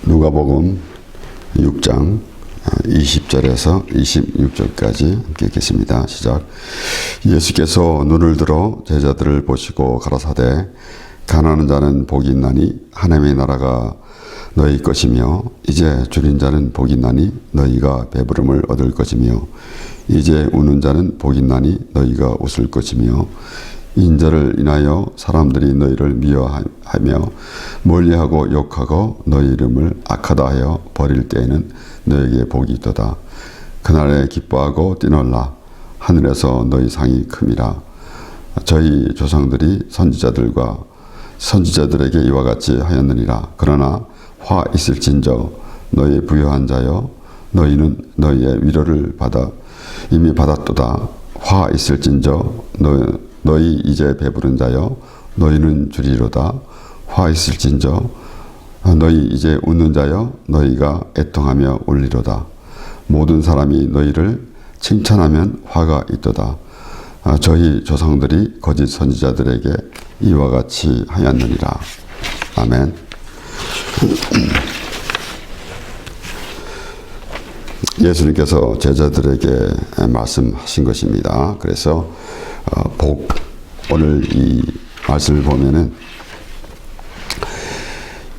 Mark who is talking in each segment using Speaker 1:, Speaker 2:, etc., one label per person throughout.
Speaker 1: 누가복음 6장 20절에서 26절까지 함께 읽겠습니다. 시작. 예수께서 눈을 들어 제자들을 보시고 가라사대 가난한 자는 복이 있나니 하나님의 나라가 너희 것이며 이제 줄인 자는 복이 있나니 너희가 배부름을 얻을 것이며 이제 우는 자는 복이 있나니 너희가 웃을 것이며 인자를 인하여 사람들이 너희를 미워하며 멀리하고 욕하고 너희 이름을 악하다 하여 버릴 때에는 너에게 복이 있도다. 그날에 기뻐하고 뛰놀라. 하늘에서 너희 상이 큼이라. 저희 조상들이 선지자들에게 이와 같이 하였느니라. 그러나 화 있을진저 너희 부유한 자여 너희는 너희의 위로를 이미 받았도다. 화 있을진저 너희 이제 배부른 자여 너희는 주리로다. 화 있을진저 너희 이제 웃는 자여 너희가 애통하며 울리로다. 모든 사람이 너희를 칭찬하면 화가 있도다. 저희 조상들이 거짓 선지자들에게 이와 같이 하였느니라. 아멘. 예수님께서 제자들에게 말씀하신 것입니다. 그래서 오늘 이 말씀을 보면은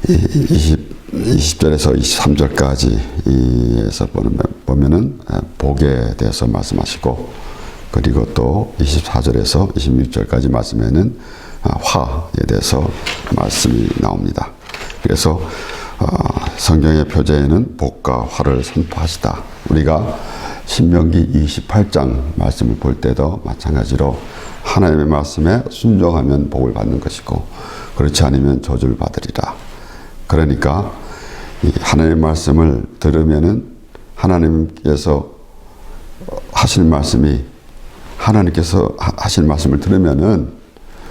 Speaker 1: 20절에서 23절까지에서 보면은 복에 대해서 말씀하시고, 그리고 또 24절에서 26절까지 말씀에는 화에 대해서 말씀이 나옵니다. 그래서 성경의 표제에는 복과 화를 선포하시다. 우리가 신명기 28장 말씀을 볼 때도 마찬가지로 하나님의 말씀에 순종하면 복을 받는 것이고 그렇지 않으면 저주를 받으리라. 그러니까 이 하나님의 말씀을 들으면은 하나님께서 하신 말씀을 들으면은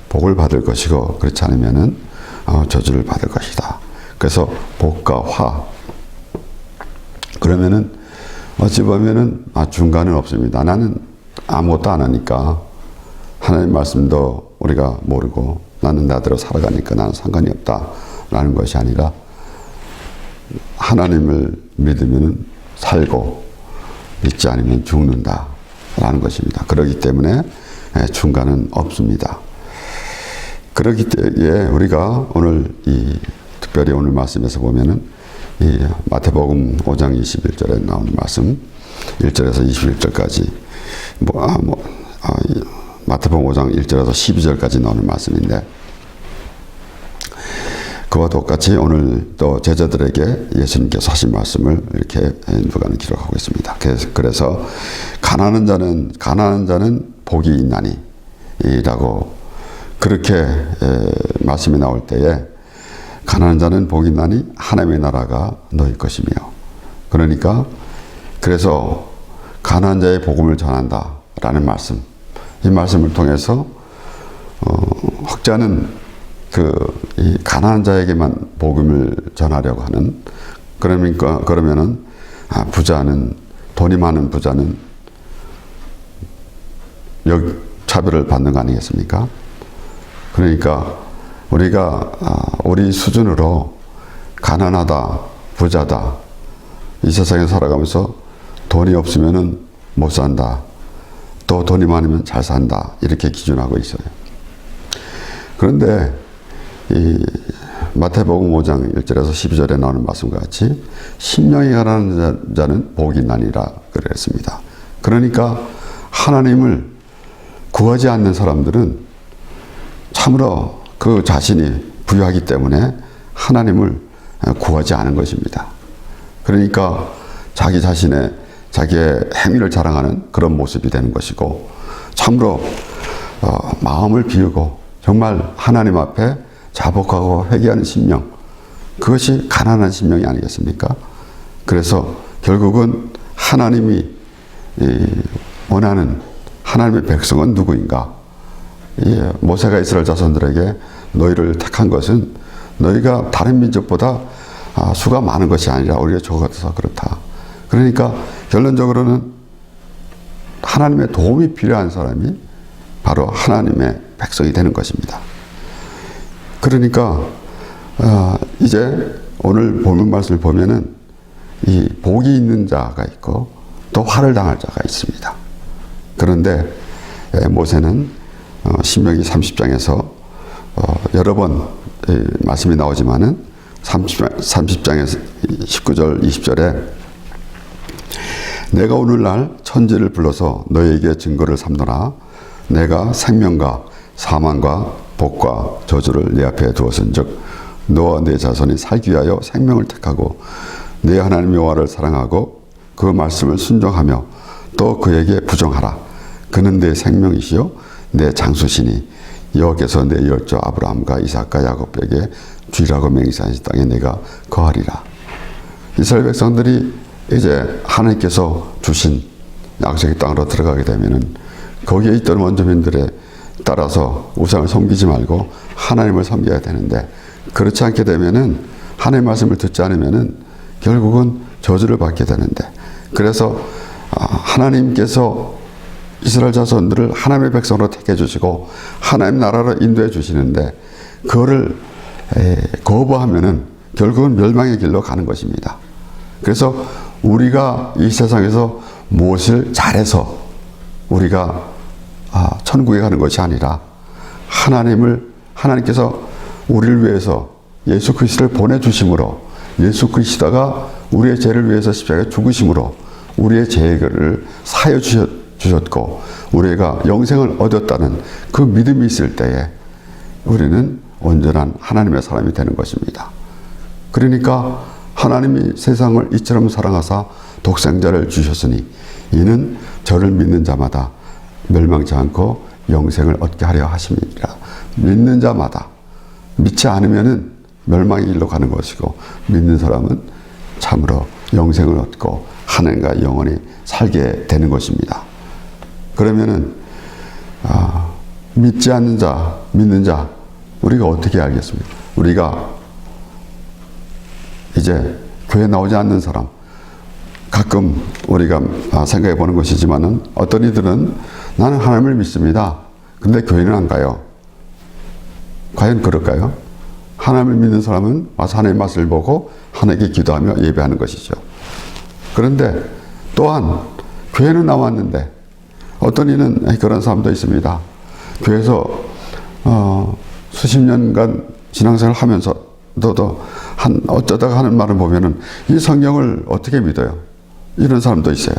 Speaker 1: 복을 받을 것이고 그렇지 않으면은 저주를 받을 것이다. 그래서 복과 화. 그러면은 어찌 보면은 중간은 없습니다. 나는 아무것도 안 하니까 하나님 말씀도 우리가 모르고 나는 나대로 살아가니까 나는 상관이 없다라는 것이 아니라 하나님을 믿으면 살고 믿지 않으면 죽는다라는 것입니다. 그렇기 때문에 중간은 없습니다. 그렇기 때문에 우리가 오늘 특별히 오늘 말씀에서 보면은 이 마태복음 5장 21절에 나오는 말씀 1절에서 21절까지 마태복음 5장 1절에서 12절까지 나오는 말씀인데, 그와 똑같이 오늘 또 제자들에게 예수님께서 하신 말씀을 이렇게 누가는 기록하고 있습니다. 그래서 가난한 자는 복이 있나니 라고 그렇게 말씀이 나올 때에 가난한 자는 복이 있나니 하나님의 나라가 너희 것이며, 그러니까 그래서 가난한 자의 복음을 전한다라는 말씀, 이 말씀을 통해서 혹자는 이 가난한 자에게만 복음을 전하려고 하는, 그러면은 돈이 많은 부자는 차별을 받는 거 아니겠습니까? 그러니까 우리가 우리 수준으로 가난하다, 부자다, 이 세상에 살아가면서 돈이 없으면은 못 산다, 또 돈이 많으면 잘 산다, 이렇게 기준하고 있어요. 그런데 이 마태복음 5장 1절에서 12절에 나오는 말씀과 같이 심령이 가난한 자는 복이 있나니라 그랬습니다. 그러니까 하나님을 구하지 않는 사람들은 참으로 그 자신이 부유하기 때문에 하나님을 구하지 않은 것입니다. 그러니까 자기의 행위를 자랑하는 그런 모습이 되는 것이고, 참으로 마음을 비우고 정말 하나님 앞에 자복하고 회개하는 심령, 그것이 가난한 심령이 아니겠습니까? 그래서 결국은 하나님이 원하는 하나님의 백성은 누구인가? 모세가 이스라엘 자손들에게 너희를 택한 것은 너희가 다른 민족보다 수가 많은 것이 아니라 우리가 적어서 그렇다. 그러니까 결론적으로는 하나님의 도움이 필요한 사람이 바로 하나님의 백성이 되는 것입니다. 그러니까 이제 오늘 본문 말씀을 보면은 이 복이 있는 자가 있고 또 화를 당할 자가 있습니다. 그런데 모세는 신명기 30장에서 여러 번 말씀이 나오지만은 30장에서 19절 20절에 내가 오늘날 천지를 불러서 너에게 증거를 삼노라. 내가 생명과 사망과 복과 저주를 내 앞에 두었은즉 너와 내 자손이 살기 위하여 생명을 택하고 내 하나님 여호와를 사랑하고 그 말씀을 순종하며 또 그에게 부정하라. 그는 내 생명이시요 내 장수시니 여호와께서 내 열조 아브라함과 이삭과 야곱에게 주리라고 맹세하신 땅에 내가 거하리라. 이스라엘 백성들이 이제 하나님께서 주신 약속의 땅으로 들어가게 되면은 거기에 있던 원주민들에 따라서 우상을 섬기지 말고 하나님을 섬겨야 되는데, 그렇지 않게 되면은 하나님의 말씀을 듣지 않으면은 결국은 저주를 받게 되는데, 그래서 하나님께서 이스라엘 자손들을 하나님의 백성으로 택해 주시고 하나님 나라로 인도해 주시는데 그거를 거부하면은 결국은 멸망의 길로 가는 것입니다. 그래서 우리가 이 세상에서 무엇을 잘해서 우리가 천국에 가는 것이 아니라 하나님께서 우리를 위해서 예수 그리스도를 보내주심으로, 예수 그리스도가 우리의 죄를 위해서 십자가에 죽으심으로 우리의 죄를 사여 주셨고 우리가 영생을 얻었다는 그 믿음이 있을 때에 우리는 온전한 하나님의 사람이 되는 것입니다. 그러니까 하나님이 세상을 이처럼 사랑하사 독생자를 주셨으니 이는 저를 믿는 자마다 멸망치 않고 영생을 얻게 하려 하심이니라. 믿는 자마다, 믿지 않으면은 멸망의 길로 가는 것이고 믿는 사람은 참으로 영생을 얻고 하나님과 영원히 살게 되는 것입니다. 그러면은 믿지 않는 자, 믿는 자, 우리가 어떻게 알겠습니까? 우리가 이제 교회 나오지 않는 사람, 가끔 우리가 생각해 보는 것이지만은 어떤 이들은 나는 하나님을 믿습니다. 근데 교회는 안 가요. 과연 그럴까요? 하나님을 믿는 사람은 와서 하나님의 말씀을 보고 하나님께 기도하며 예배하는 것이죠. 그런데 또한 교회는 나왔는데 어떤 이는 그런 사람도 있습니다. 교회에서 수십 년간 신앙생활을 하면서도 어쩌다가 하는 말을 보면은 이 성경을 어떻게 믿어요? 이런 사람도 있어요.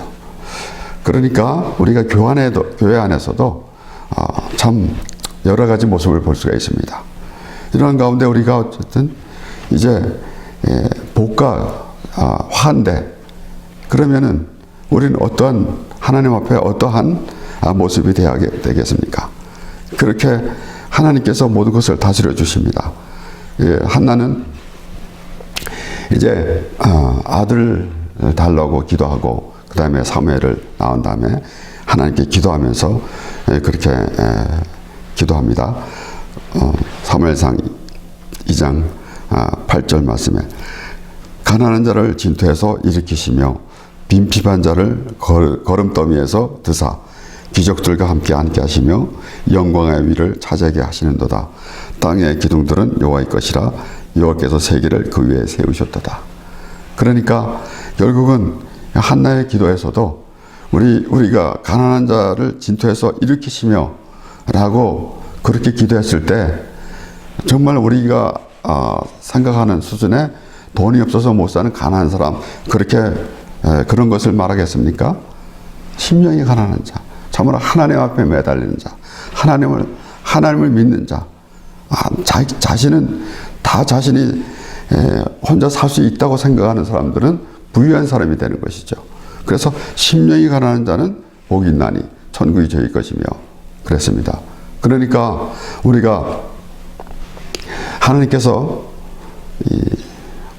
Speaker 1: 그러니까 우리가 교회 안에서도 참 여러 가지 모습을 볼 수가 있습니다. 이런 가운데 우리가 어쨌든 이제 복과 화인데, 그러면은 우리는 어떠한 하나님 앞에 어떠한 모습이 되겠습니까? 그렇게 하나님께서 모든 것을 다스려 주십니다. 한나는 이제 아들 달라고 기도하고 그 다음에 사무엘을 낳은 다음에 하나님께 기도하면서 그렇게 기도합니다. 사무엘상 2장 8절 말씀에 가난한 자를 진토에서 일으키시며 빈핍한 자를 거름더미에서 드사 귀족들과 함께 앉게 하시며 영광의 위를 차지하게 하시는도다. 땅의 기둥들은 여호와의 것이라 여호와께서 세계를 그 위에 세우셨도다. 그러니까 결국은 한나의 기도에서도 우리가 가난한 자를 진토에서 일으키시며 라고 그렇게 기도했을 때 정말 우리가 생각하는 수준의 돈이 없어서 못 사는 가난한 사람, 그렇게 그런 것을 말하겠습니까? 심령이 가난한 자, 참으로 하나님 앞에 매달리는 자, 하나님을 믿는 자, 자신은 다 자신이 혼자 살 수 있다고 생각하는 사람들은 부유한 사람이 되는 것이죠. 그래서 심령이 가난한 자는 복이 있나니 천국이 저희 것이며 그랬습니다. 그러니까 우리가 하나님께서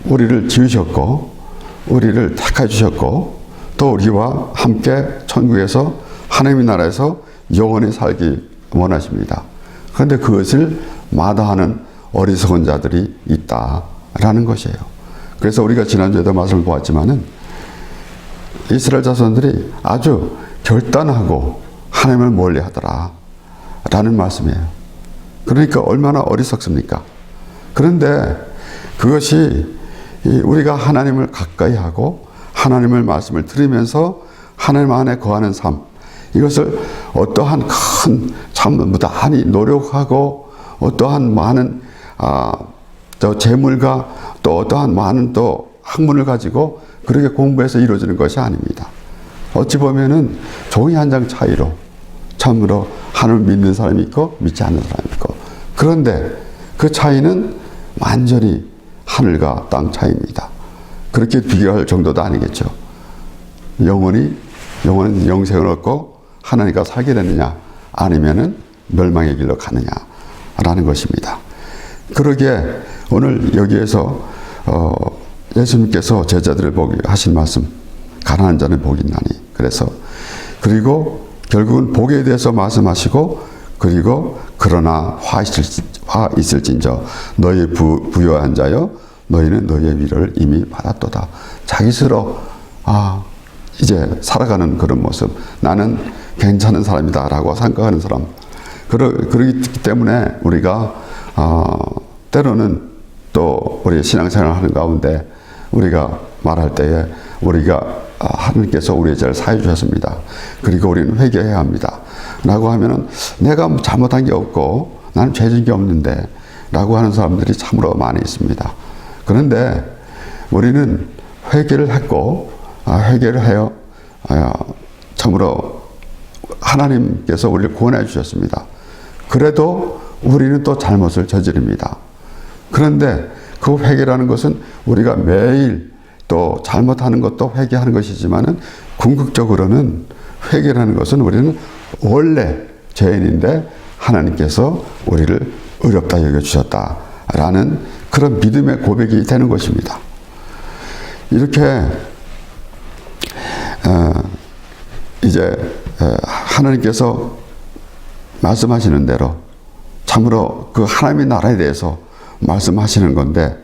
Speaker 1: 우리를 지으셨고 우리를 택해 주셨고 또 우리와 함께 천국에서 하나님의 나라에서 영원히 살기 원하십니다. 그런데 그것을 마다하는 어리석은 자들이 있다라는 것이에요. 그래서 우리가 지난주에도 말씀을 보았지만은 이스라엘 자손들이 아주 결단하고 하나님을 멀리 하더라 라는 말씀이에요. 그러니까 얼마나 어리석습니까? 그런데 그것이 우리가 하나님을 가까이 하고 하나님의 말씀을 들으면서 하나님 안에 거하는 삶, 이것을 어떠한 큰 참 무단히 노력하고 어떠한 많은 또 재물과 또 어떠한 많은 또 학문을 가지고 그렇게 공부해서 이루어지는 것이 아닙니다. 어찌 보면은 종이 한 장 차이로 참으로 하나님을 믿는 사람이 있고 믿지 않는 사람이 있고, 그런데 그 차이는 완전히 하늘과 땅 차이입니다. 그렇게 비교할 정도도 아니겠죠. 영혼은 영생을 얻고 하나님과 살게 되느냐 아니면은 멸망의 길로 가느냐라는 것입니다. 그러기에 오늘 여기에서 예수님께서 제자들을 보게 하신 말씀, 가난한 자는 복이 있나니, 그리고 결국은 복에 대해서 말씀하시고, 그리고 그러나 화 있을진저 너희 부요한 자여 너희는 너희의 위로를 이미 받았도다. 자기 스스로 이제 살아가는 그런 모습, 나는 괜찮은 사람이다 라고 생각하는 사람, 그러기 때문에 우리가 때로는 또 우리 신앙생활을 하는 가운데 우리가 말할 때에 우리가 하나님께서 우리의 죄를 사해 주셨습니다. 그리고 우리는 회개해야 합니다. 라고 하면은 내가 잘못한 게 없고 나는 죄진 게 없는데 라고 하는 사람들이 참으로 많이 있습니다. 그런데 우리는 회개를 했고 회개를 하여 참으로 하나님께서 우리를 구원해 주셨습니다. 그래도 우리는 또 잘못을 저지릅니다. 그런데 그 회개라는 것은 우리가 매일 또 잘못하는 것도 회개하는 것이지만은 궁극적으로는 회개라는 것은 우리는 원래 죄인인데 하나님께서 우리를 의롭다 여겨주셨다라는 그런 믿음의 고백이 되는 것입니다. 이렇게 이제 하나님께서 말씀하시는 대로 참으로 그 하나님의 나라에 대해서 말씀하시는 건데,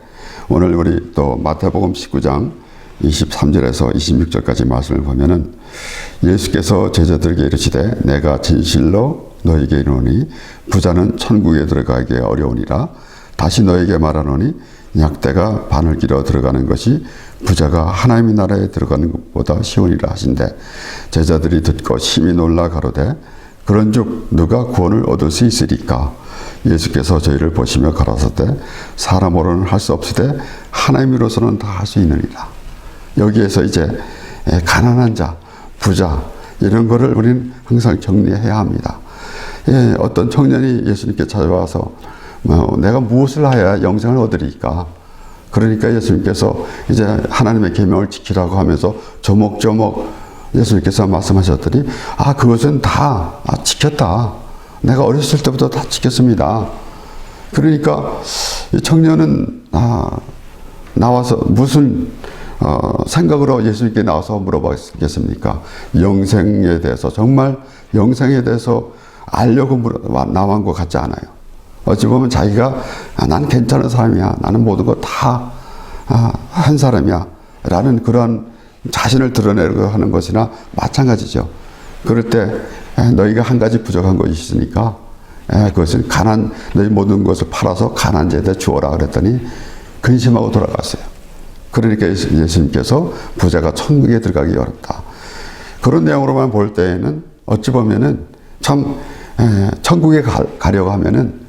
Speaker 1: 오늘 우리 또 마태복음 19장 23절에서 26절까지 말씀을 보면은 예수께서 제자들에게 이르시되 내가 진실로 너에게 이르노니 부자는 천국에 들어가기 어려우니라. 다시 너에게 말하노니 약대가 바늘 길어 들어가는 것이 부자가 하나님의 나라에 들어가는 것보다 쉬우니라 하신대. 제자들이 듣고 심히 놀라 가로되 그런즉 누가 구원을 얻을 수 있으리까? 예수께서 저희를 보시며 가라사대 사람으로는 할 수 없으되 하나님으로서는 다 할 수 있느니라. 여기에서 이제 가난한 자, 부자 이런 거를 우리는 항상 정리해야 합니다. 어떤 청년이 예수님께 찾아와서 내가 무엇을 해야 영생을 얻으리까? 그러니까 예수님께서 이제 하나님의 계명을 지키라고 하면서 조목조목 예수님께서 말씀하셨더니 그것은 다 지켰다. 내가 어렸을 때부터 다 지켰습니다. 그러니까 이 청년은 나와서 무슨 생각으로 예수님께 나와서 물어봤겠습니까? 영생에 대해서, 정말 영생에 대해서 알려고 나온 것 같지 않아요. 어찌 보면 자기가 나는 괜찮은 사람이야, 나는 모든 거 다 한 사람이야 라는 그런 자신을 드러내려고 하는 것이나 마찬가지죠. 그럴 때 너희가 한 가지 부족한 것이 있으니까 그것은 너희 모든 것을 팔아서 가난한 자에게 주어라 그랬더니 근심하고 돌아갔어요. 그러니까 예수님께서 부자가 천국에 들어가기 어렵다. 그런 내용으로만 볼 때에는 어찌 보면은 참 천국에 가려고 하면은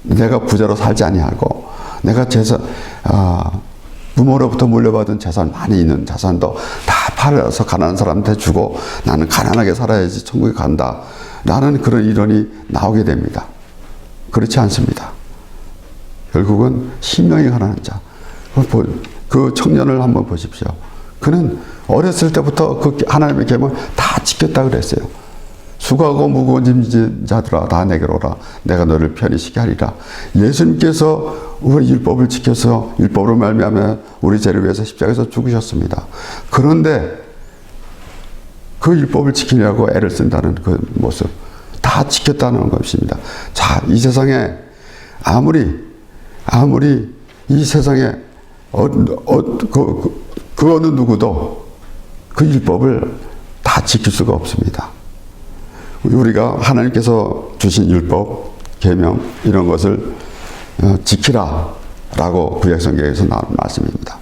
Speaker 1: 내가 부자로 살지 아니하고 내가 부모로부터 물려받은 재산 많이 있는 자산도 다 팔아서 가난한 사람한테 주고 나는 가난하게 살아야지 천국에 간다 라는 그런 이론이 나오게 됩니다. 그렇지 않습니다. 결국은 심령이 가난한 자, 그 청년을 한번 보십시오. 그는 어렸을 때부터 그 하나님의 계명을 다 지켰다 그랬어요. 수고하고 무거운 짐진 자들아 다 내게로 오라. 내가 너를 편히 쉬게 하리라. 예수님께서 우리 율법을 지켜서 율법으로 말미암아 우리 죄를 위해서 십자가에서 죽으셨습니다. 그런데 그 율법을 지키려고 애를 쓴다는 그 모습 다 지켰다는 것입니다. 자, 이 세상에 아무리 이 세상에 그 어느 누구도 그 율법을 다 지킬 수가 없습니다. 우리가 하나님께서 주신 율법, 계명 이런 것을 지키라 라고 구약성경에서 나오는 말씀입니다.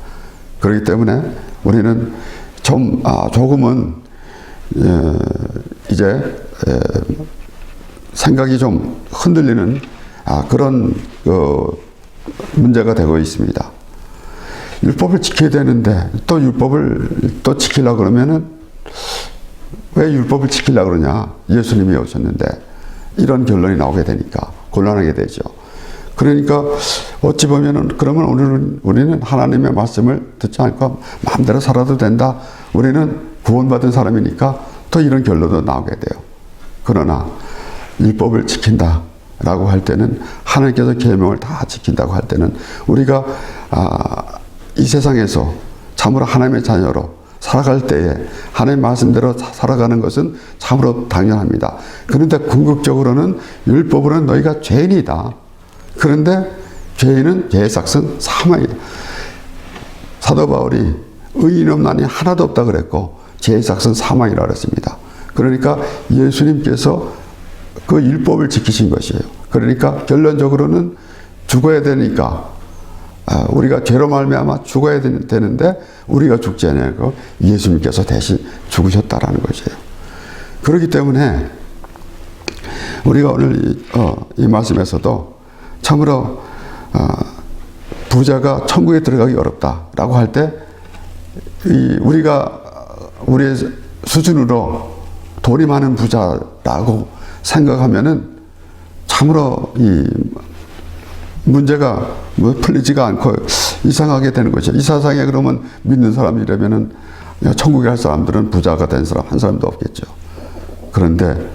Speaker 1: 그렇기 때문에 우리는 조금은 이제 생각이 좀 흔들리는 그런 문제가 되고 있습니다. 율법을 지켜야 되는데 또 율법을 또 지키려고 그러면은 왜 율법을 지키려고 그러냐? 예수님이 오셨는데 이런 결론이 나오게 되니까 곤란하게 되죠. 그러니까 어찌 보면은 그러면 우리는 하나님의 말씀을 듣지 않고 마음대로 살아도 된다. 우리는 구원받은 사람이니까 또 이런 결론도 나오게 돼요. 그러나 율법을 지킨다라고 할 때는 하나님께서 계명을 다 지킨다고 할 때는 우리가 이 세상에서 참으로 하나님의 자녀로 살아갈 때에 하나님의 말씀대로 살아가는 것은 참으로 당연합니다. 그런데 궁극적으로는 율법으로는 너희가 죄인이다. 그런데 죄인은 죄의 삭은 사망이다. 사도 바울이 의인 없나니 하나도 없다 그랬고 죄의 삭은 사망이라 그랬습니다. 그러니까 예수님께서 그 율법을 지키신 것이에요. 그러니까 결론적으로는 죽어야 되니까 우리가 죄로 말미암아 죽어야 되는데 우리가 죽지 않고 예수님께서 대신 죽으셨다라는 것이에요. 그렇기 때문에 우리가 오늘 이 말씀에서도 참으로 부자가 천국에 들어가기 어렵다라고 할 때 우리가 우리의 수준으로 돈이 많은 부자라고 생각하면은 참으로 이 문제가 풀리지가 않고 이상하게 되는 거죠. 이 세상에 그러면 믿는 사람이라면은 천국에 갈 사람들은 부자가 된 사람 한 사람도 없겠죠. 그런데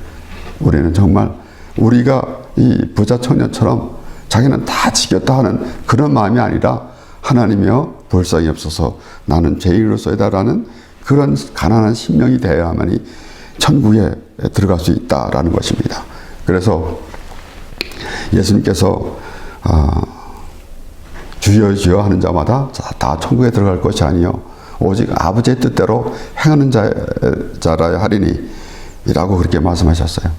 Speaker 1: 우리는 정말 우리가 이 부자 청년처럼 자기는 다 지켰다 하는 그런 마음이 아니라 하나님이여 불쌍히 없어서 나는 죄인으로서이다라는 그런 가난한 심령이 되어야만이 천국에 들어갈 수 있다라는 것입니다. 그래서 예수님께서 주여 주여 하는 자마다 다 천국에 들어갈 것이 아니요 오직 아버지의 뜻대로 행하는 자라야 하리니 라고 그렇게 말씀하셨어요.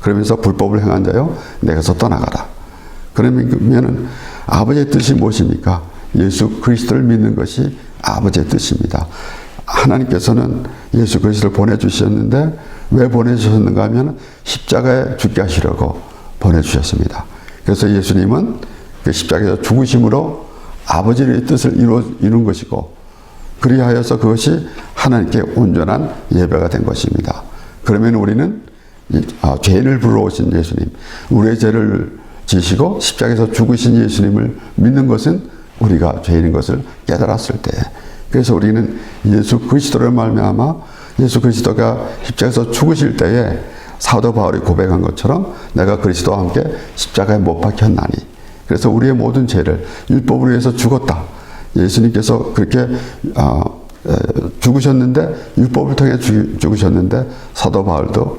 Speaker 1: 그러면서 불법을 행한 자요 내게서 떠나가라. 그러면은 아버지의 뜻이 무엇입니까? 예수 그리스도를 믿는 것이 아버지의 뜻입니다. 하나님께서는 예수 그리스도를 보내주셨는데 왜 보내주셨는가 하면 십자가에 죽게 하시려고 보내주셨습니다. 그래서 예수님은 그 십자가에서 죽으심으로 아버지의 뜻을 이룬 것이고 그리하여서 그것이 하나님께 온전한 예배가 된 것입니다. 그러면 우리는 죄인을 불러오신 예수님, 우리의 죄를 지시고 십자가에서 죽으신 예수님을 믿는 것은 우리가 죄인인 것을 깨달았을 때, 그래서 우리는 예수 그리스도를 말미암아 예수 그리스도가 십자가에서 죽으실 때에 사도 바울이 고백한 것처럼 내가 그리스도와 함께 십자가에 못 박혔나니, 그래서 우리의 모든 죄를 율법으로 위해서 죽었다. 예수님께서 그렇게 죽으셨는데 율법을 통해 죽으셨는데 사도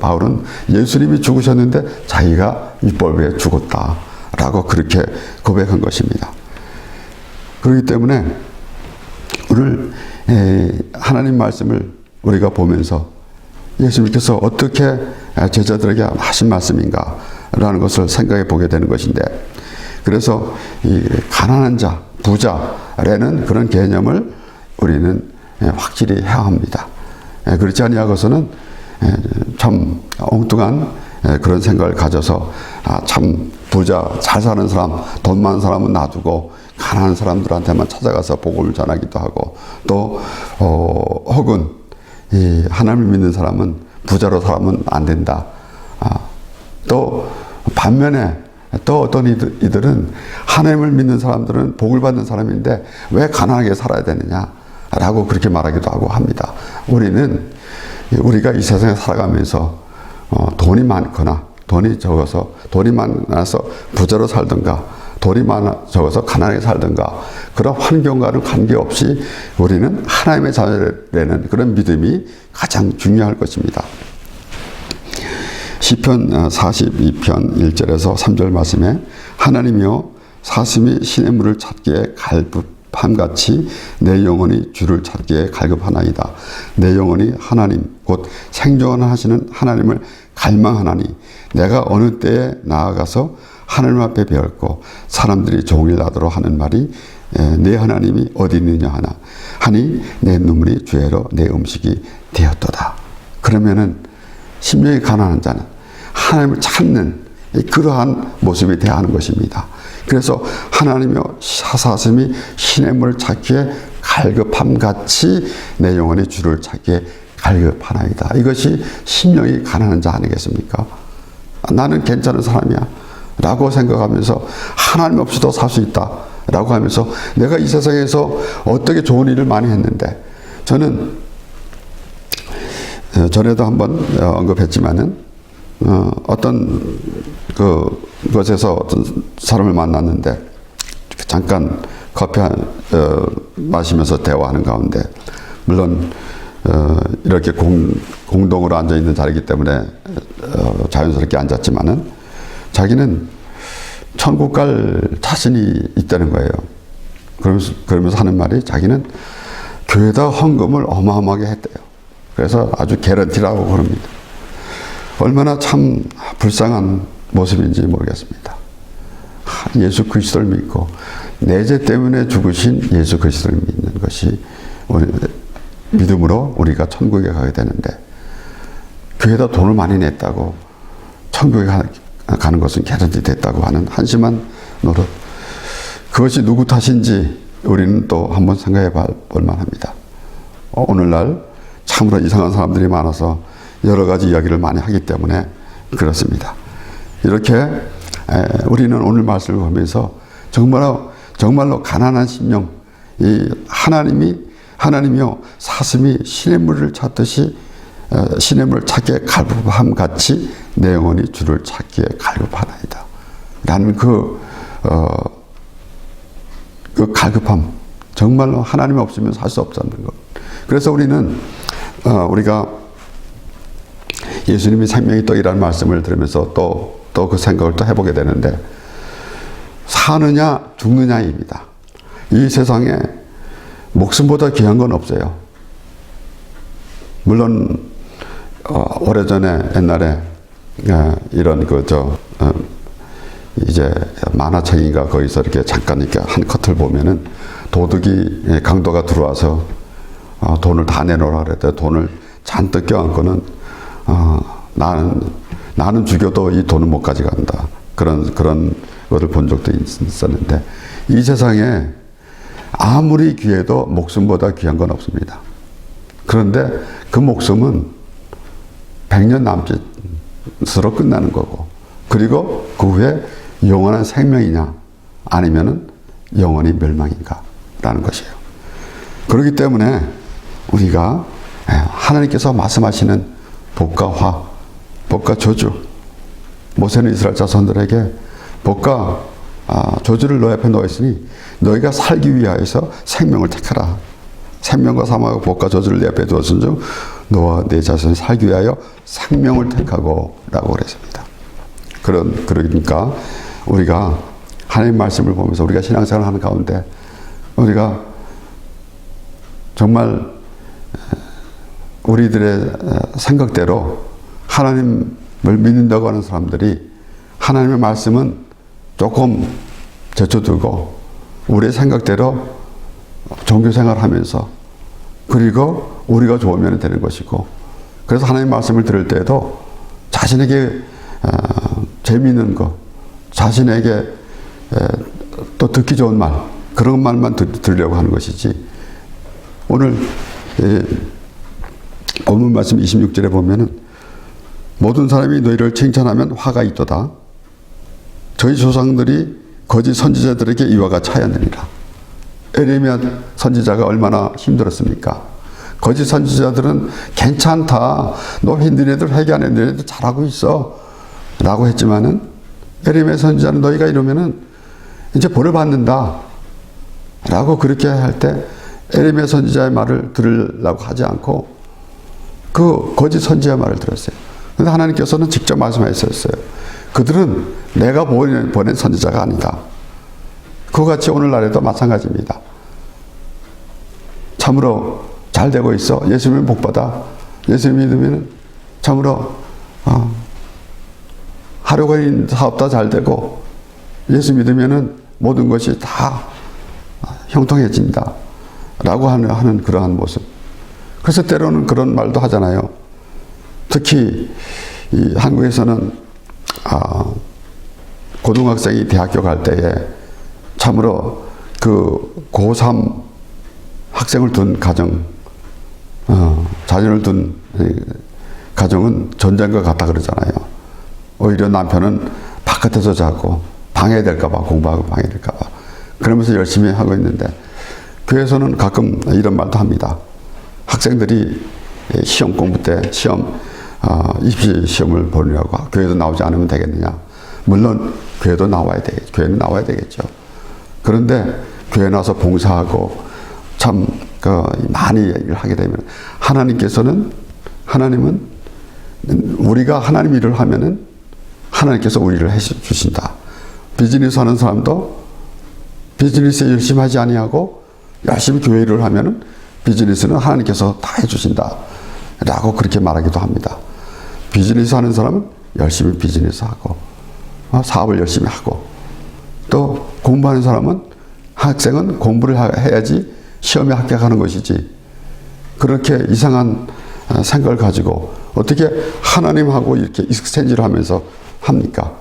Speaker 1: 바울은 예수님이 죽으셨는데 자기가 율법을 위해 죽었다라고 그렇게 고백한 것입니다. 그렇기 때문에 오늘 하나님 말씀을 우리가 보면서 예수님께서 어떻게 제자들에게 하신 말씀인가라는 것을 생각해 보게 되는 것인데, 그래서 이 가난한 자, 부자라는 그런 개념을 우리는 확실히 해야 합니다. 그렇지 아니하고서는 참 엉뚱한 그런 생각을 가져서 참 부자, 잘 사는 사람, 돈 많은 사람은 놔두고 가난한 사람들한테만 찾아가서 복음을 전하기도 하고, 또 혹은 이 하나님을 믿는 사람은 부자로 살면 안 된다. 또 반면에 또 어떤 이들은 하나님을 믿는 사람들은 복을 받는 사람인데 왜 가난하게 살아야 되느냐라고 그렇게 말하기도 하고 합니다. 우리가 이 세상에 살아가면서 돈이 많거나 돈이 많아서 부자로 살든가 돈이 적어서 가난하게 살든가 그런 환경과는 관계없이 우리는 하나님의 자녀라는 그런 믿음이 가장 중요할 것입니다. 시편 42편 1절에서 3절 말씀에 하나님이여 사슴이 시냇물을 찾기에 갈급함같이 내 영혼이 주를 찾기에 갈급하나이다. 내 영혼이 하나님 곧 생존하시는 하나님을 갈망하나니 내가 어느 때에 나아가서 하나님 앞에 배웠고 사람들이 종일 나도록 하는 말이 내 하나님이 어디 있느냐 하니 내 눈물이 주애로 내 음식이 되었도다. 그러면은 심령이 가난한 자는 하나님을 찾는 그러한 모습이 되어야 하는 것입니다. 그래서 하나님이여 사사슴이 시냇물을 찾기에 갈급함같이 내 영혼이 주를 찾기에 갈급하나이다. 이것이 심령이 가난한 자 아니겠습니까? 나는 괜찮은 사람이야 라고 생각하면서 하나님 없이도 살 수 있다 라고 하면서 내가 이 세상에서 어떻게 좋은 일을 많이 했는데, 저는 전에도 한번 언급했지만은 어떤 그곳에서 어떤 사람을 만났는데 잠깐 커피 마시면서 대화하는 가운데, 물론 이렇게 공동으로 앉아 있는 자리이기 때문에 자연스럽게 앉았지만은 자기는 천국 갈 자신이 있다는 거예요. 그러면서 하는 말이 자기는 교회에다 헌금을 어마어마하게 했대요. 그래서 아주 개런티라고 그럽니다. 얼마나 참 불쌍한 모습인지 모르겠습니다. 예수 그리스도를 믿고 내 죄 때문에 죽으신 예수 그리스도를 믿는 것이 믿음으로 우리가 천국에 가게 되는데, 교회에다 돈을 많이 냈다고 천국에 가는 것은 개런티 됐다고 하는 한심한 노릇, 그것이 누구 탓인지 우리는 또 한번 생각해 볼 만합니다. 오늘날 참으로 이상한 사람들이 많아서 여러 가지 이야기를 많이 하기 때문에 그렇습니다. 이렇게 우리는 오늘 말씀을 보면서 정말로 가난한 심령, 이 하나님이요 사슴이 시냇물을 찾듯이 시냇물을 찾기에 갈급함 같이 내 영혼이 주를 찾기에 갈급하나이다 라는 그 갈급함, 정말로 하나님 없으면 살 수 없다는 것. 그래서 우리가 예수님이 생명이 떡이라는 말씀을 들으면서 또 그 생각을 또 해보게 되는데, 사느냐 죽느냐입니다. 이 세상에 목숨보다 귀한 건 없어요. 물론 오래전에 옛날에 이런 이제 만화책인가 거기서 이렇게 잠깐 이렇게 한 컷을 보면은 도둑이 강도가 들어와서 돈을 다 내놓으라 그랬대. 돈을 잔뜩 껴안고는 나는 죽여도 이 돈은 못 가져간다. 그런 것을 본 적도 있었는데, 이 세상에 아무리 귀해도 목숨보다 귀한 건 없습니다. 그런데 그 목숨은 100년 남짓으로 끝나는 거고, 그리고 그 후에 영원한 생명이냐 아니면은 영원히 멸망인가 라는 것이에요. 그렇기 때문에 우리가 하나님께서 말씀하시는 복과 화, 복과 저주, 모세는 이스라엘 자손들에게 복과 저주를 너희 앞에 놓았으니 너희가 살기 위하여서 생명을 택하라. 생명과 사망과 복과 저주를 내 앞에 두었은즉 너와 내 자손이 살기 위하여 생명을 택하고 라고 그랬습니다. 그러니까 우리가 하나님 말씀을 보면서 우리가 신앙생활을 하는 가운데 우리가 정말 우리들의 생각대로 하나님을 믿는다고 하는 사람들이 하나님의 말씀은 조금 제쳐두고 우리의 생각대로 종교생활을 하면서, 그리고 우리가 좋으면 되는 것이고, 그래서 하나님의 말씀을 들을 때에도 자신에게 재미있는 것, 자신에게 또 듣기 좋은 말, 그런 말만 들으려고 하는 것이지. 오늘 본문 말씀 26절에 보면은 모든 사람이 너희를 칭찬하면 화가 있도다. 저희 조상들이 거짓 선지자들에게 이와 같이 하였느니라. 에레미야 선지자가 얼마나 힘들었습니까? 거짓 선지자들은 괜찮다, 너 너희들 회개 안 했는데 너희들 잘하고 있어 라고 했지만은, 에레미야 선지자는 너희가 이러면은 이제 벌을 받는다 라고 그렇게 할 때 에레미야 선지자의 말을 들으려고 하지 않고 그 거짓 선지자의 말을 들었어요. 그런데 하나님께서는 직접 말씀하셨어요. 그들은 내가 보낸 선지자가 아니다. 그와 같이 오늘날에도 마찬가지입니다. 참으로 잘 되고 있어. 예수 믿으면 복받아. 예수 믿으면 참으로 하루 걸린 사업도 잘 되고 예수 믿으면은 모든 것이 다 형통해진다 라고 하는 그러한 모습. 그래서 때로는 그런 말도 하잖아요. 특히 이 한국에서는 고등학생이 대학교 갈 때에 참으로 그 고3 학생을 둔 가정, 자녀를 둔 가정은 전쟁과 같다 그러잖아요. 오히려 남편은 바깥에서 자고 방해될까봐, 공부하고 방해될까봐. 그러면서 열심히 하고 있는데, 교회에서는 가끔 이런 말도 합니다. 학생들이 시험 공부 때 입시 시험을 보느라고 교회도 나오지 않으면 되겠느냐. 물론 교회는 나와야 되겠죠. 그런데 교회 나서 봉사하고 참 많이 일을 하게 되면 하나님은 우리가 하나님 일을 하면은 하나님께서 우리를 해주신다. 비즈니스 하는 사람도 비즈니스에 열심히 하지 아니하고 열심히 교회 일을 하면은 비즈니스는 하나님께서 다 해주신다 라고 그렇게 말하기도 합니다. 비즈니스 하는 사람은 열심히 비즈니스 하고 사업을 열심히 하고, 또 공부하는 사람은, 학생은 공부를 해야지 시험에 합격하는 것이지, 그렇게 이상한 생각을 가지고 어떻게 하나님하고 이렇게 익스체인지를 하면서 합니까?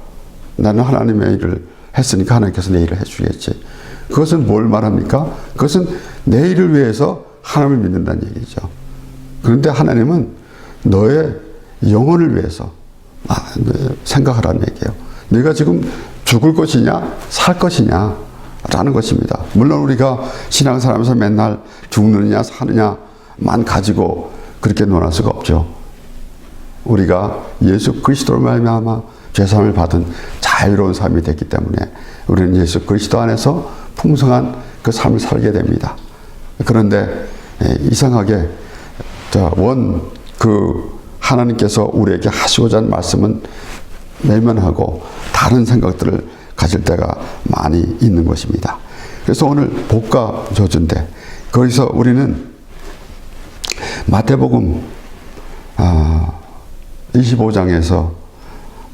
Speaker 1: 나는 하나님의 일을 했으니까 하나님께서 내 일을 해주겠지. 그것은 뭘 말합니까? 그것은 내 일을 위해서 하나님을 믿는다는 얘기죠. 그런데 하나님은 너의 영혼을 위해서 생각하라는 얘기예요. 네가 지금 죽을 것이냐 살 것이냐 라는 것입니다. 물론 우리가 신앙생활하면서 맨날 죽느냐 사느냐만 가지고 그렇게 논할 수가 없죠. 우리가 예수 그리스도로 말미암아 죄사함을 받은 자유로운 삶이 됐기 때문에 우리는 예수 그리스도 안에서 풍성한 그 삶을 살게 됩니다. 그런데 이상하게 하나님께서 우리에게 하시고자 하는 말씀은 외면하고 다른 생각들을 가질 때가 많이 있는 것입니다. 그래서 오늘 복과 저주인데, 거기서 우리는 마태복음 25장에서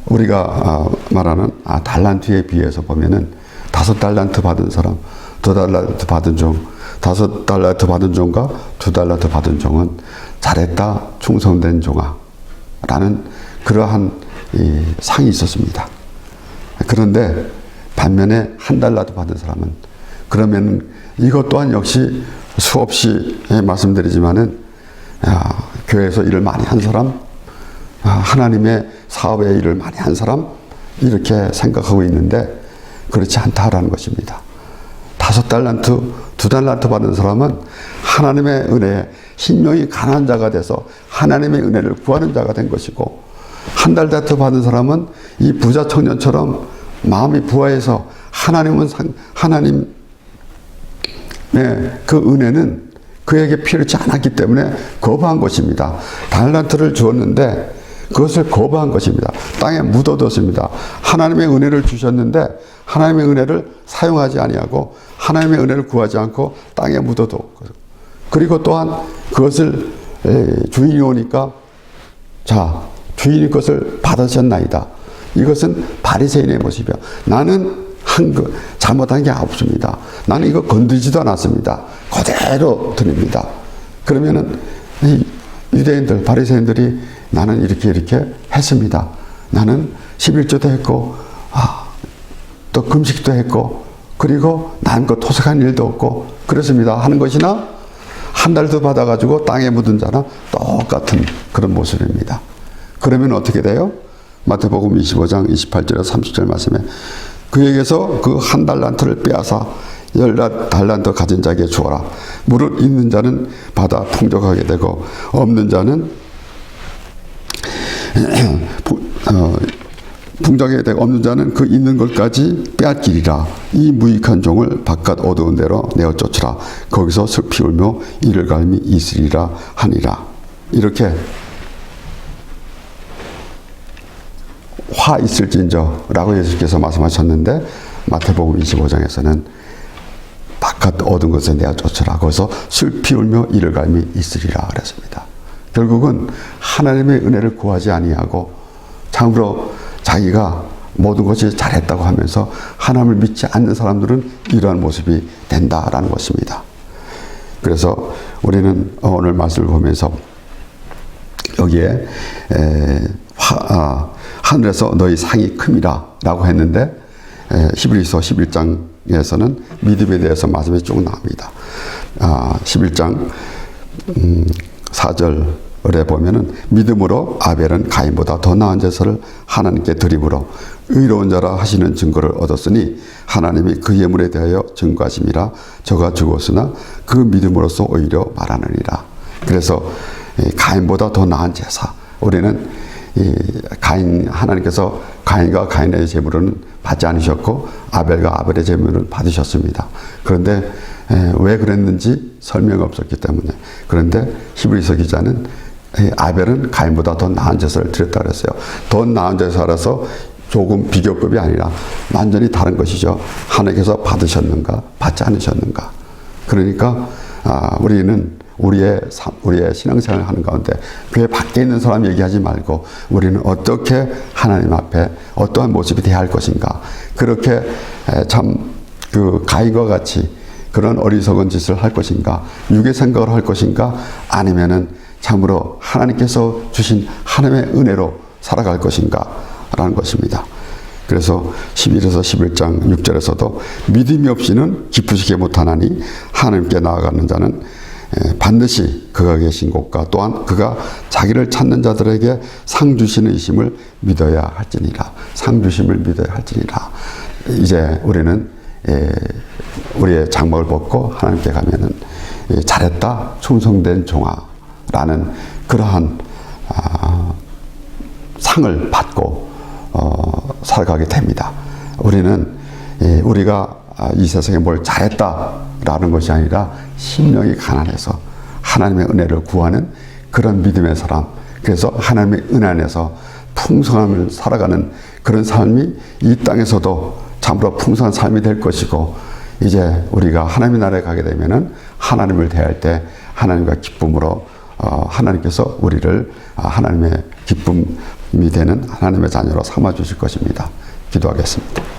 Speaker 1: 우리가 말하는 달란트에 비해서 보면은 5달란트 받은 사람, 2달란트 받은 종, 5달란트 받은 종과 2달란트 받은 종은 잘했다 충성된 종아 라는 그러한 상이 있었습니다. 그런데 반면에 1달란트 받은 사람은, 그러면 이것 또한 역시 수없이 말씀드리지만은 교회에서 일을 많이 한 사람, 하나님의 사업에 일을 많이 한 사람, 이렇게 생각하고 있는데 그렇지 않다라는 것입니다. 5달란트, 2달란트 받은 사람은 하나님의 은혜에 신령이 강한 자가 돼서 하나님의 은혜를 구하는 자가 된 것이고, 1달란트 받은 사람은 이 부자 청년처럼 마음이 부하해서 하나님의 그 은혜는 그에게 필요치 않았기 때문에 거부한 것입니다. 달란트를 주었는데 그것을 거부한 것입니다. 땅에 묻어뒀습니다. 하나님의 은혜를 주셨는데 하나님의 은혜를 사용하지 아니하고 하나님의 은혜를 구하지 않고 땅에 묻어뒀고, 그리고 또한 그것을 주인이 오니까 주인이 것을 받으셨나이다. 이것은 바리새인의 모습이야. 나는 잘못한 게 없습니다. 나는 이거 건드리지도 않았습니다. 그대로 드립니다. 그러면은 유대인들, 바리새인들이 나는 이렇게 했습니다. 나는 11조도 했고, 또 금식도 했고, 그리고 남껏 토색한 일도 없고 그렇습니다 하는 것이나, 1달도 받아가지고 땅에 묻은 자나 똑같은 그런 모습입니다. 그러면 어떻게 돼요? 마태복음 25장 28절에서 30절 말씀에 그에게서 그 1달란트를 빼앗아 10달란트 가진 자에게 주어라. 무릇 있는 자는 받아 풍족하게 되고 없는 자는 풍족하게 되고 없는 자는 그 있는 것까지 빼앗기리라. 이 무익한 종을 바깥 어두운 데로 내어 쫓으라. 거기서 슬피 울며 이를 갈미 있으리라 하니라. 이렇게 화 있을진저 라고 예수께서 말씀하셨는데, 마태복음 25장에서는 바깥 어두운 것에 내어 쫓으라. 거기서 슬피 울며 이를 갈미 있으리라 그랬습니다. 결국은 하나님의 은혜를 구하지 아니하고 참으로 자기가 모든 것이 잘했다고 하면서 하나님을 믿지 않는 사람들은 이러한 모습이 된다라는 것입니다. 그래서 우리는 오늘 말씀을 보면서 여기에 하늘에서 너희 상이 큼이라 라고 했는데 히브리서 11장에서는 믿음에 대해서 말씀이 쭉 나옵니다. 11장 4절에 보면은 믿음으로 아벨은 가인보다 더 나은 제사를 하나님께 드림으로 의로운 자라 하시는 증거를 얻었으니 하나님이 그 예물에 대하여 증거하심이라 저가 죽었으나 그 믿음으로써 오히려 말하느니라. 그래서 가인보다 더 나은 제사, 우리는 하나님께서 가인과 가인의 제물은 받지 않으셨고 아벨과 아벨의 제물은 받으셨습니다. 그런데 왜 그랬는지 설명이 없었기 때문에. 그런데 히브리서 기자는 아벨은 가인보다 더 나은 제사를 드렸다 그랬어요. 더 나은 제사라서 조금 비교급이 아니라 완전히 다른 것이죠. 하나님께서 받으셨는가 받지 않으셨는가. 그러니까 우리는 우리의 신앙생활을 하는 가운데 교회 밖에 있는 사람 얘기하지 말고 우리는 어떻게 하나님 앞에 어떠한 모습이 돼야 할 것인가. 그렇게 참 그 가인과 같이 그런 어리석은 짓을 할 것인가, 육의 생각을 할 것인가, 아니면은 참으로 하나님께서 주신 하나님의 은혜로 살아갈 것인가 라는 것입니다. 그래서 11에서 11장 6절에서도 믿음이 없이는 기쁘시게 못하나니 하나님께 나아가는 자는 반드시 그가 계신 곳과 또한 그가 자기를 찾는 자들에게 상 주시는 이심을 믿어야 할지니라. 상 주심을 믿어야 할지니라. 이제 우리는 우리의 장막을 벗고 하나님께 가면은 잘했다 충성된 종아라는 그러한 상을 받고 살아가게 됩니다. 우리는 우리가 이 세상에 뭘 잘했다라는 것이 아니라 심령이 가난해서 하나님의 은혜를 구하는 그런 믿음의 사람, 그래서 하나님의 은혜 안에서 풍성함을 살아가는 그런 삶이 이 땅에서도 참으로 풍성한 삶이 될 것이고, 이제 우리가 하나님의 나라에 가게 되면은 하나님을 대할 때 하나님과 기쁨으로 하나님께서 우리를 하나님의 기쁨이 되는 하나님의 자녀로 삼아 주실 것입니다. 기도하겠습니다.